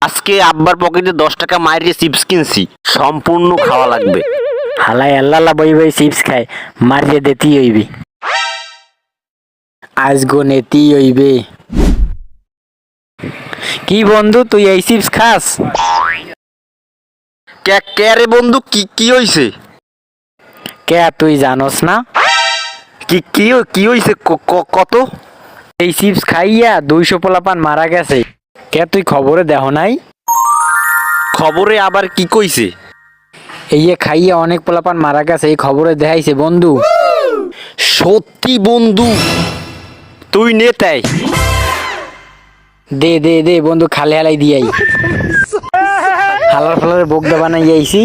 আজকে আব্বার পকেটে 10 টাকা মাইরে চিপস কিনছি, সম্পূর্ণ খাওয়া লাগবে। হালাই আল্লাহ বই বই চিপস খায়, মারিয়ে দেতি হইবি। আজ গো নেতি হইবে। কি বন্ধু তুই এই চিপস খাস? কে কে রে বন্ধু, কি কি হইছে? কে তুই জানোস না? কি কি কি হইছে কত? এই চিপস খাইয়া 200 পোলাপান মারা গেছে। কে তুই খবরে দেহ নাই? খবরে আবার কি কইছে? এই খাইয়া অনেক পোলাপান মারা গেছে, এই খবরে দেখাইছে বন্ধু। সত্যি বন্ধু? তুই নে তাই। দে দে দে বন্ধু, খালে হালাই দিয়াই হালার ফালার বোগদা বানাই আইছি।